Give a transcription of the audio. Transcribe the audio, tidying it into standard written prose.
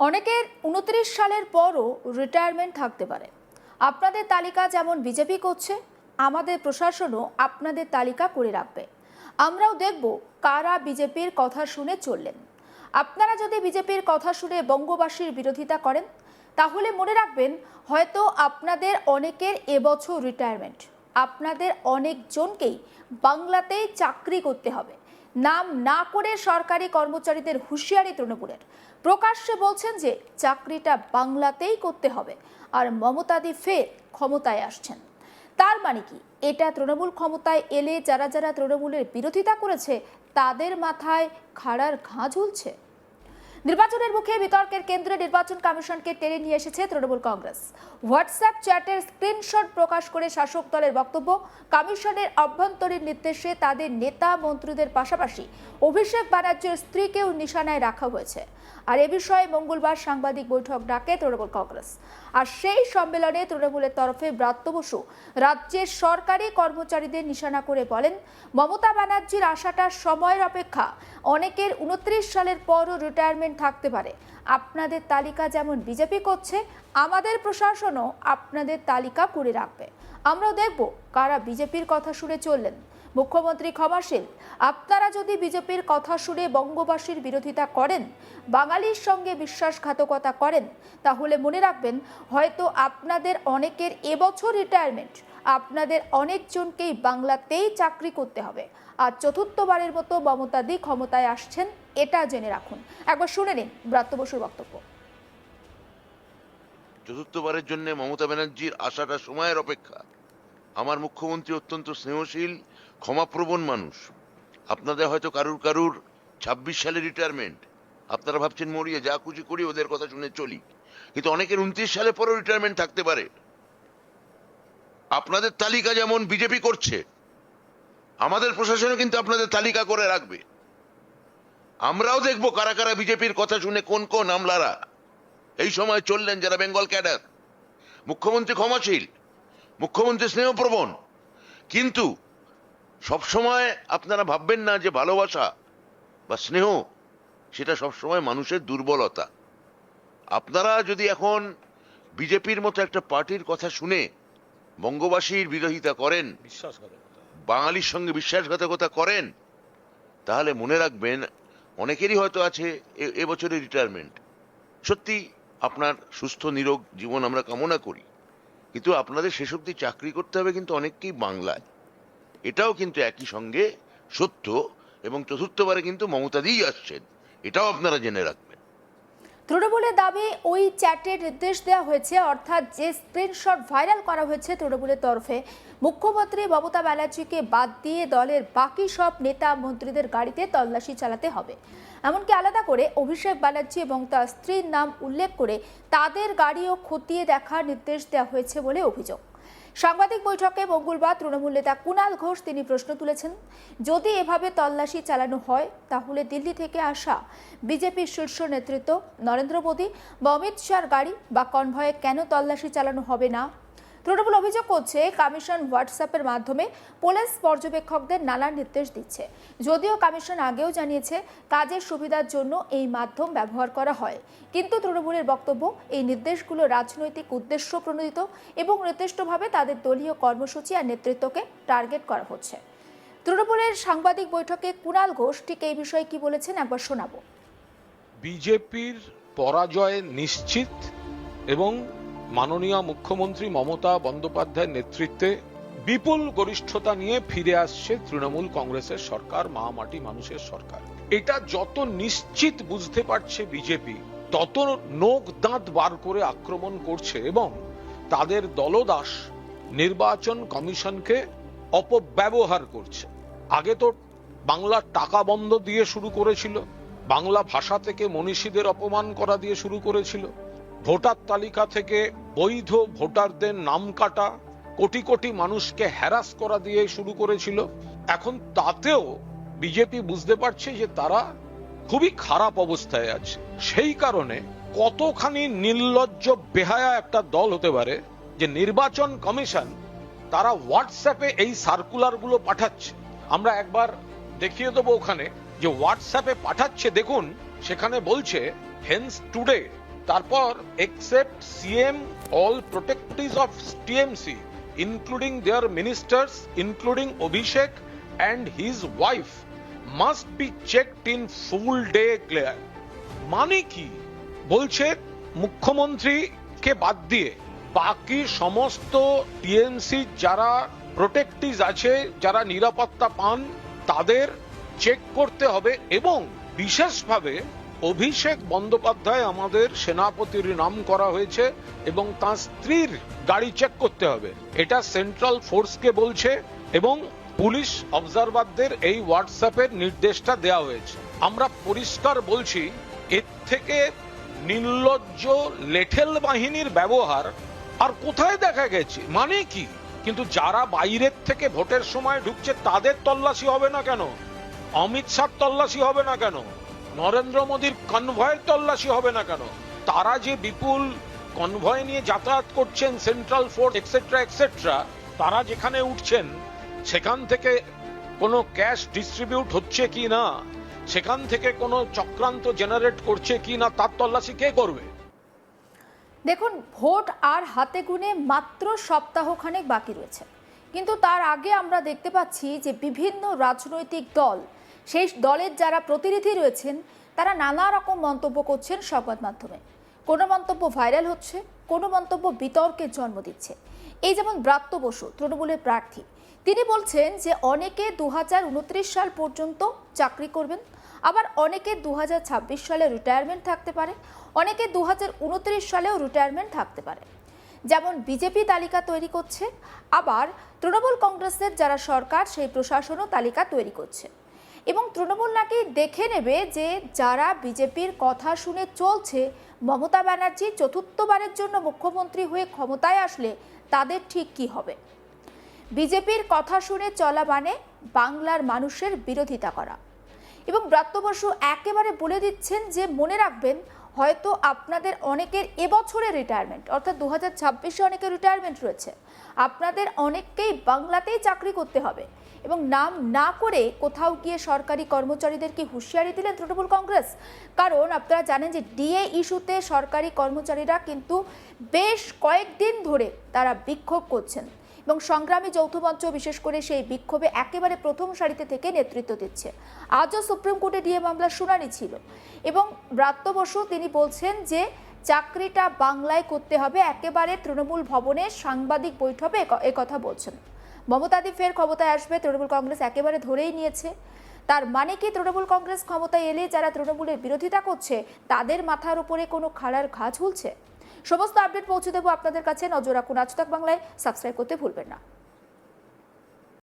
অনেকের 29 সালের পরও রিটায়ারমেন্ট থাকতে পারে। আপনাদের তালিকা যেমন বিজেপি করছে, আমাদের প্রশাসনও আপনাদের তালিকা করে রাখবে। আমরাও দেখব কারা বিজেপির কথা শুনে চললেন। আপনারা যদি বিজেপির কথা শুনে বঙ্গবাসীর বিরোধিতা করেন, তাহলে মনে রাখবেন হয়তো আপনাদের অনেকের এবছর রিটায়ারমেন্ট। আপনাদের অনেকজনকেই বাংলাতেই চাকরি করতে হবে। নাম না করে সরকারি কর্মচারীদের হুঁশিয়ারি তৃণমূলের। প্রকাশ্যে বলছেন যে চাকরিটা বাংলাতেই করতে হবে, আর মমতাদি ফের ক্ষমতায় আসছেন। তার মানে কি এটা তৃণমূল ক্ষমতায় এলে যারা যারা তৃণমূলের বিরোধিতা করেছে তাদের মাথায় খাড়ার ঘা ঝুলছে? নির্বাচনের মুখে বিতর্কের কেন্দ্রে নির্বাচন কমিশনকে টেনে নিয়ে এসেছে তৃণমূল কংগ্রেস। হোয়াটসঅ্যাপ চ্যাটের স্ক্রিনশট প্রকাশ করে শাসক দলের বক্তব্য, কমিশনের অভ্যন্তরীণ নির্দেশে তাদের নেতা মন্ত্রীদের পাশাপাশি অভিষেক ব্যানার্জির স্ত্রীকেও নিশানায় রাখা হয়েছে। আর এ বিষয়ে মঙ্গলবার সাংবাদিক বৈঠক ডাকে তৃণমূল কংগ্রেস। আর সেই সম্মেলনে তৃণমূলের তরফে ব্রাত্য বসু রাজ্যের সরকারি কর্মচারীদের নিশানা করে বলেন, মমতা ব্যানার্জির আসাটা সময়ের অপেক্ষা। অনেকের 29 সালের পরও রিটায়ারমেন্ট থাকতে পারে। আপনাদের তালিকা যেমন বিজেপি করছে, আমাদের প্রশাসনও আপনাদের তালিকা করে রাখবে। আমরাও দেখব কারা বিজেপির কথা শুনে চললেন। মুখ্যমন্ত্রী ক্ষমাশীল। আপনারা যদি বিজেপির কথা শুনে বঙ্গবাসীর বিরোধিতা করেন, বাঙালির সঙ্গে বিশ্বাসঘাতকতা করেন, তাহলে মনে রাখবেন হয়তো আপনাদের অনেকের এবছর রিটায়ারমেন্ট। আপনাদের অনেকজনকেই বাংলাতেই চাকরি করতে হবে। আর চতুর্থবারের মতো মমতাদি ক্ষমতায় আসছেন, এটা জেনে রাখুন। একবার শুনে নিন ব্রাত্য বসুর বক্তব্য। চতুর্থবারের জন্য মমতা ব্যানার্জির আসাটা সময়ের অপেক্ষা। আমার মুখ্যমন্ত্রী অত্যন্ত স্নেহশীল, ক্ষমাপ্রবণ মানুষ। আপনাদের হয়তো কারুর 26 সালে রিটায়ারমেন্ট। আপনারা ভাবছেন মরিয়ে যা খুশি করি, ওদের কথা শুনে চলি। কিন্তু অনেকের 29 সালে পরেও রিটায়ারমেন্ট থাকতে পারে। আপনাদের তালিকা যেমন বিজেপি করছে, আমাদের প্রশাসনও কিন্তু আপনাদের তালিকা করে রাখবে। আমরাও দেখবো কারা কারা বিজেপির কথা শুনে কোন কোন আমলারা এই সময় চললেন, যারা বেঙ্গল ক্যাডার। মুখ্যমন্ত্রী ক্ষমাশীল, মুখ্যমন্ত্রী স্নেহপ্রবণ, কিন্তু সবসময় আপনারা ভাববেন না যে ভালোবাসা বা স্নেহ সেটা সবসময় মানুষের দুর্বলতা। আপনারা যদি এখন বিজেপির মতো একটা পার্টির কথা শুনে বঙ্গবাসীর বিরোধিতা করেন, বাঙালির সঙ্গে বিশ্বাসঘাতকতা করেন, তাহলে মনে রাখবেন অনেকেরই হয়তো আছে এবছরে রিটায়ারমেন্ট। সত্যি আপনার সুস্থ নিরোগ জীবন আমরা কামনা করি, কিন্তু আপনাদের শেষ অবধি চাকরি করতে হবে কিন্তু অনেককেই বাংলায়। এটাও কিন্তু একই সঙ্গে সত্য, এবং চতুর্থবারে কিন্তু মমতাদিই আসছেন, এটাও আপনারা জেনে রাখবেন। তৃণমূলের দাবি ওই চ্যাটের নির্দেশ দেওয়া হয়েছে, অর্থাৎ যে স্ক্রিনশট ভাইরাল করা হয়েছে তৃণমূলের তরফে, মুখ্যমন্ত্রী মমতা ব্যানার্জিকে বাদ দিয়ে দলের বাকি সব নেতা মন্ত্রীদের গাড়িতে তল্লাশি চালাতে হবে। এমনকি আলাদা করে অভিষেক ব্যানার্জি এবং তার স্ত্রীর নাম উল্লেখ করে তাদের গাড়িও খতিয়ে দেখার নির্দেশ দেওয়া হয়েছে বলে অভিযোগ। সাংবাদিক বৈঠকে মঙ্গলবার তৃণমূল নেতা কুণাল ঘোষ তিনি প্রশ্ন তুলেছেন, যদি এভাবে তল্লাশি চালানো হয় তাহলে দিল্লি থেকে আসা বিজেপির শীর্ষ নেতৃত্ব নরেন্দ্র মোদী বা অমিত শাহর গাড়ি বা কনভয়ে কেন তল্লাশি চালানো হবে না? তৃণমূল অভিযোগ করছে কমিশন হোয়াটসঅ্যাপের মাধ্যমে পুলিশ পর্যবেক্ষকদের নানান নির্দেশ দিচ্ছে। যদিও কমিশন আগেও জানিয়েছে কাজের সুবিধার জন্য এই মাধ্যম ব্যবহার করা হয়, কিন্তু তৃণমূলের বক্তব্য এই নির্দেশগুলো রাজনৈতিক উদ্দেশ্য প্রণোদিত এবং নির্দিষ্টভাবে তাদের দলীয় কর্মসূচি আর নেতৃত্বকে টার্গেট করা হচ্ছে। তৃণমূলের সাংবাদিক বৈঠকে কুণাল ঘোষ ঠিক এই বিষয়ে কি বলেছেন একবার শোনাবো। বিজেপির পরাজয় নিশ্চিত এবং মাননীয় মুখ্যমন্ত্রী মমতা বন্দ্যোপাধ্যায়ের নেতৃত্বে বিপুল গরিষ্ঠতা নিয়ে ফিরে আসছে তৃণমূল কংগ্রেসের সরকার, মা মাটি মানুষের সরকার। এটা যত নিশ্চিত বুঝতে পারছে বিজেপি, তত নোক দাঁত বার করে আক্রমণ করছে এবং তাদের দলদাস নির্বাচন কমিশনকে অপব্যবহার করছে। আগে তো বাংলার টাকা বন্ধ দিয়ে শুরু করেছিল, বাংলা ভাষা থেকে মনীষীদের অপমান করা দিয়ে শুরু করেছিল, ভোটার তালিকা থেকে বৈধ ভোটারদের নাম কাটা, কোটি কোটি মানুষকে হ্যারাস করা দিয়ে শুরু করেছিল। এখন তাতেও বিজেপি বুঝতে পারছে যে তারা খুবই খারাপ অবস্থায় আছে। সেই কারণে কতখানি নির্লজ্জ বেহায়া একটা দল হতে পারে যে নির্বাচন কমিশন তারা হোয়াটসঅ্যাপে এই সার্কুলার গুলো পাঠাচ্ছে। আমরা একবার দেখিয়ে দেবো ওখানে যে হোয়াটসঅ্যাপে পাঠাচ্ছে। দেখুন, সেখানে বলছে হেন্স টুডে তারপর except CM all protectees of TMC including their ministers including Abhishek and his wife must be checked in full day clear. মানে কি বলছে, মুখ্যমন্ত্রীকে বাদ দিয়ে বাকি সমস্ত টিএমসি যারা প্রোটেক্টিজ আছে, যারা নিরাপত্তা পান, তাদের চেক করতে হবে এবং বিশেষভাবে অভিষেক বন্দ্যোপাধ্যায় আমাদের সেনাপতির নাম করা হয়েছে এবং তার স্ত্রীর গাড়ি চেক করতে হবে। এটা সেন্ট্রাল ফোর্সকে বলছে এবং পুলিশ অবজারভারদের এই হোয়াটসঅ্যাপের নির্দেশটা দেওয়া হয়েছে। আমরা পরিষ্কার বলছি, এর থেকে নির্লজ্জ লেঠেল বাহিনীর ব্যবহার আর কোথায় দেখা গেছে? মানে কি? কিন্তু যারা বাইরের থেকে ভোটের সময় ঢুকছে তাদের তল্লাশি হবে না কেন? অমিত শাহ তল্লাশি হবে না কেন? নরেন্দ্র মোদীর কনভয়ের তল্লাশি হবে না কেন? তারা যে বিপুল কনভয় নিয়ে যাতায়াত করছেন, সেন্ট্রাল ফোর্স এক্সেট্রা এক্সেট্রা, তারা যেখানে উঠছেন সেখান থেকে কোনো ক্যাশ ডিস্ট্রিবিউট হচ্ছে কি না, সেখান থেকে কোনো চক্রান্ত জেনারেট করছে কি না, তার তল্লাশি কে করবে? দেখুন, ভোট আর হাতে গুনে মাত্র সপ্তাহখানেক বাকি রয়েছে, কিন্তু তার আগে আমরা দেখতে পাচ্ছি যে বিভিন্ন রাজনৈতিক দল, সেই দলের যারা প্রতিনিধি রয়েছেন, তারা নানা রকম মন্তব্য করছেন সংবাদ মাধ্যমে। কোনো মন্তব্য ভাইরাল হচ্ছে, কোনো মন্তব্য বিতর্কের জন্ম দিচ্ছে। এই যেমন ব্রাত্য বসু, তৃণমূলের প্রার্থী, তিনি বলছেন যে অনেকে 2029 সাল পর্যন্ত চাকরি করবেন, আবার অনেকে 2026 সালে রিটায়ারমেন্ট থাকতে পারে, অনেকে 2029 সালেও রিটায়ারমেন্ট থাকতে পারে। যেমন বিজেপি তালিকা তৈরি করছে, আবার তৃণমূল কংগ্রেসের যারা সরকার সেই প্রশাসনও তালিকা তৈরি করছে এবং তৃণমূল নাকি দেখে নেবে যে যারা বিজেপির কথা শুনে চলছে, মমতা ব্যানার্জি চতুর্থবারের জন্য মুখ্যমন্ত্রী হয়ে ক্ষমতায় আসলে তাদের ঠিক কি হবে। বিজেপির কথা শুনে চলা মানে বাংলার মানুষের বিরোধিতা করা। এবং ব্রাত্য বসু একেবারে বলে দিচ্ছেন যে মনে রাখবেন, হয়তো আপনাদের অনেকের এবছরে রিটায়ারমেন্ট, অর্থাৎ 2026-এ অনেকের রিটায়ারমেন্ট রয়েছে, আপনাদের অনেককেই বাংলাতেই চাকরি করতে হবে। এবং নাম না করে কোথাও গিয়ে সরকারি কর্মচারীদেরকে হুঁশিয়ারি দিলেন তৃণমূল কংগ্রেস। কারণ আপনারা জানেন যে ডিএ ইস্যুতে সরকারি কর্মচারীরা কিন্তু বেশ কয়েকদিন ধরে তারা বিক্ষোভ করছেন এবং সংগ্রামী যৌথ মঞ্চ বিশেষ করে সেই বিক্ষোভে একেবারে প্রথম সারিতে থেকে নেতৃত্ব দিচ্ছে। আজও সুপ্রিম কোর্টে ডিএ মামলার শুনানি ছিল এবং ব্রাত্য বসু তিনি বলছেন যে চাকরিটা বাংলায় করতে হবে, একেবারে তৃণমূল ভবনে সাংবাদিক বৈঠকে একথা বলছেন। মমতাদি ফের ক্ষমতায় আসবে, তৃণমূল কংগ্রেস একেবারে ধরেই নিয়েছে। তার মানে কি তৃণমূল কংগ্রেস ক্ষমতায় এলে যারা তৃণমূলের বিরোধিতা করছে তাদের মাথার উপরে কোনো খাড়ার ঘা ঝুলছে? সমস্ত আপডেট পৌঁছে দেবো আপনাদের কাছে। নজর রাখুন আজ তাক বাংলায়, সাবস্ক্রাইব করতে ভুলবেন না।